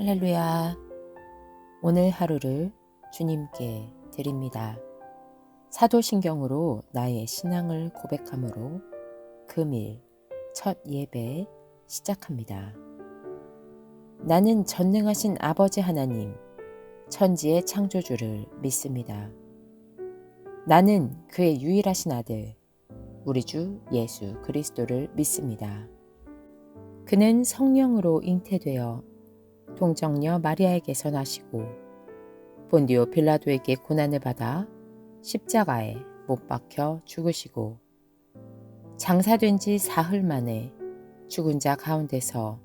할렐루야. 오늘 하루를 주님께 드립니다. 사도신경으로 나의 신앙을 고백함으로 금일 첫 예배 시작합니다. 나는 전능하신 아버지 하나님, 천지의 창조주를 믿습니다. 나는 그의 유일하신 아들, 우리 주 예수 그리스도를 믿습니다. 그는 성령으로 잉태되어 동정녀 마리아에게서 나시고 본디오 빌라도에게 고난을 받아 십자가에 못 박혀 죽으시고 장사된 지 사흘 만에 죽은 자 가운데서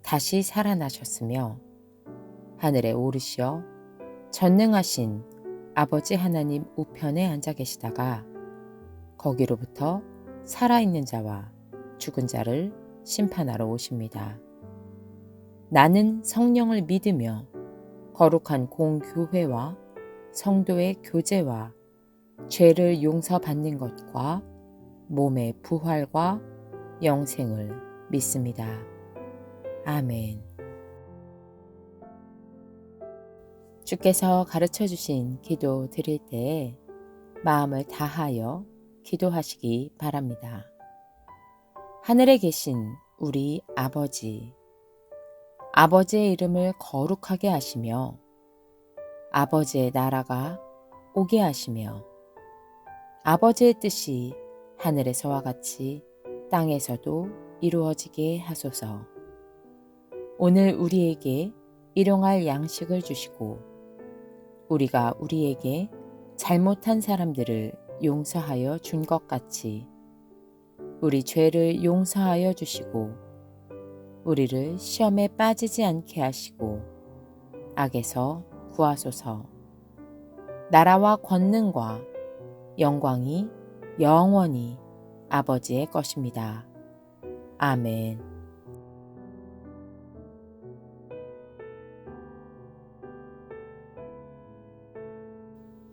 다시 살아나셨으며 하늘에 오르시어 전능하신 아버지 하나님 우편에 앉아 계시다가 거기로부터 살아있는 자와 죽은 자를 심판하러 오십니다. 나는 성령을 믿으며 거룩한 공교회와 성도의 교제와 죄를 용서받는 것과 몸의 부활과 영생을 믿습니다. 아멘. 주께서 가르쳐 주신 기도 드릴 때에 마음을 다하여 기도하시기 바랍니다. 하늘에 계신 우리 아버지, 아버지의 이름을 거룩하게 하시며 아버지의 나라가 오게 하시며 아버지의 뜻이 하늘에서와 같이 땅에서도 이루어지게 하소서. 오늘 우리에게 일용할 양식을 주시고 우리가 우리에게 잘못한 사람들을 용서하여 준 것 같이 우리 죄를 용서하여 주시고 우리를 시험에 빠지지 않게 하시고 악에서 구하소서. 나라와 권능과 영광이 영원히 아버지의 것입니다. 아멘.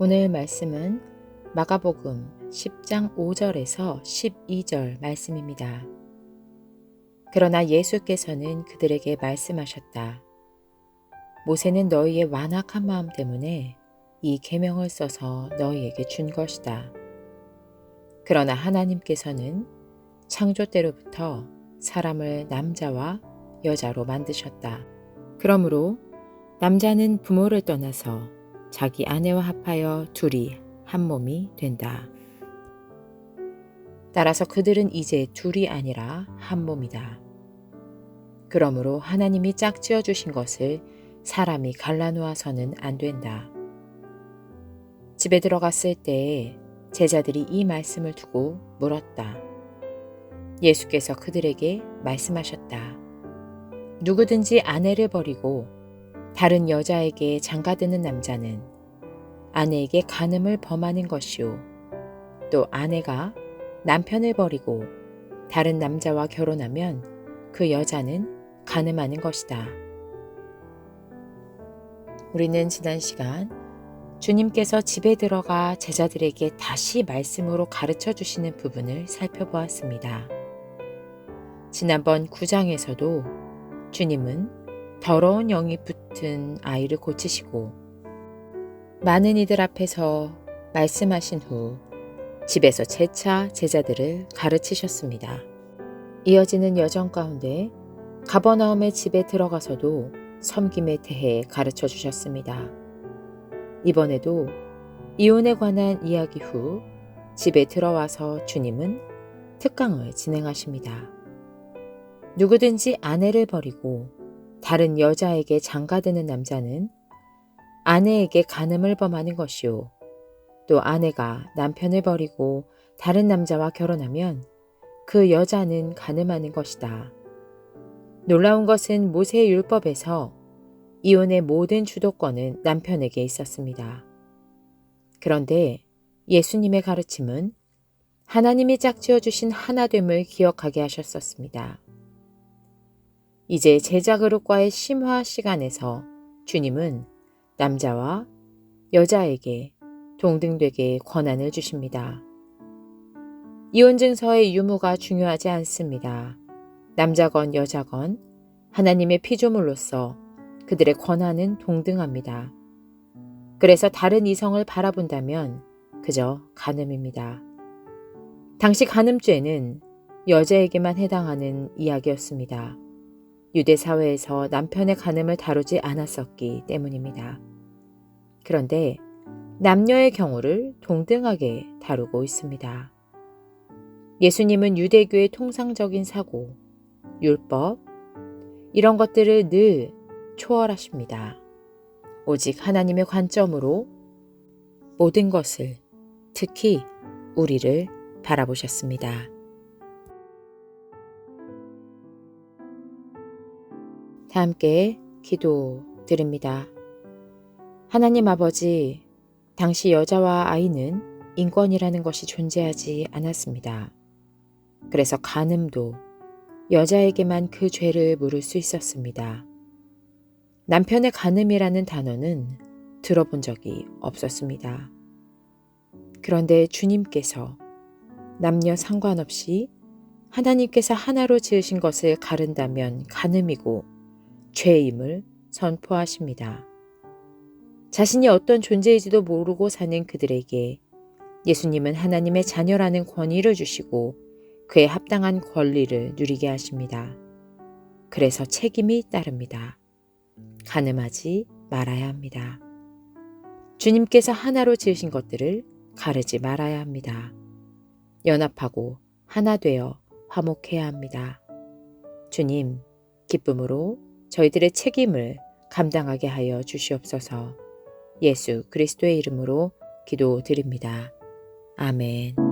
오늘 말씀은 마가복음 10장 5절에서 12절 말씀입니다. 그러나 예수께서는 그들에게 말씀하셨다. 모세는 너희의 완악한 마음 때문에 이 계명을 써서 너희에게 준 것이다. 그러나 하나님께서는 창조 때로부터 사람을 남자와 여자로 만드셨다. 그러므로 남자는 부모를 떠나서 자기 아내와 합하여 둘이 한 몸이 된다. 따라서 그들은 이제 둘이 아니라 한 몸이다. 그러므로 하나님이 짝지어 주신 것을 사람이 갈라놓아서는 안 된다. 집에 들어갔을 때에 제자들이 이 말씀을 두고 물었다. 예수께서 그들에게 말씀하셨다. 누구든지 아내를 버리고 다른 여자에게 장가드는 남자는 아내에게 간음을 범하는 것이요. 또 아내가 남편을 버리고 다른 남자와 결혼하면 그 여자는 간음하는 것이다. 우리는 지난 시간 주님께서 집에 들어가 제자들에게 다시 말씀으로 가르쳐 주시는 부분을 살펴보았습니다. 지난번 9장에서도 주님은 더러운 영이 붙은 아이를 고치시고 많은 이들 앞에서 말씀하신 후 집에서 재차 제자들을 가르치셨습니다. 이어지는 여정 가운데 가버나움의 집에 들어가서도 섬김에 대해 가르쳐 주셨습니다. 이번에도 이혼에 관한 이야기 후 집에 들어와서 주님은 특강을 진행하십니다. 누구든지 아내를 버리고 다른 여자에게 장가드는 남자는 아내에게 간음을 범하는 것이요. 또 아내가 남편을 버리고 다른 남자와 결혼하면 그 여자는 간음하는 것이다. 놀라운 것은 모세의 율법에서 이혼의 모든 주도권은 남편에게 있었습니다. 그런데 예수님의 가르침은 하나님이 짝지어 주신 하나됨을 기억하게 하셨었습니다. 이제 제자 그룹과의 심화 시간에서 주님은 남자와 여자에게 동등되게 권한을 주십니다. 이혼 증서의 유무가 중요하지 않습니다. 남자건 여자건 하나님의 피조물로서 그들의 권한은 동등합니다. 그래서 다른 이성을 바라본다면 그저 간음입니다. 당시 간음죄는 여자에게만 해당하는 이야기였습니다. 유대 사회에서 남편의 간음을 다루지 않았었기 때문입니다. 그런데 남녀의 경우를 동등하게 다루고 있습니다. 예수님은 유대교의 통상적인 사고, 율법, 이런 것들을 늘 초월하십니다. 오직 하나님의 관점으로 모든 것을, 특히 우리를 바라보셨습니다. 다 함께 기도드립니다. 하나님 아버지, 당시 여자와 아이는 인권이라는 것이 존재하지 않았습니다. 그래서 간음도 여자에게만 그 죄를 물을 수 있었습니다. 남편의 간음이라는 단어는 들어본 적이 없었습니다. 그런데 주님께서 남녀 상관없이 하나님께서 하나로 지으신 것을 가른다면 간음이고 죄임을 선포하십니다. 자신이 어떤 존재인지도 모르고 사는 그들에게 예수님은 하나님의 자녀라는 권위를 주시고 그에 합당한 권리를 누리게 하십니다. 그래서 책임이 따릅니다. 간음하지 말아야 합니다. 주님께서 하나로 지으신 것들을 가르지 말아야 합니다. 연합하고 하나 되어 화목해야 합니다. 주님, 기쁨으로 저희들의 책임을 감당하게 하여 주시옵소서. 예수 그리스도의 이름으로 기도드립니다. 아멘.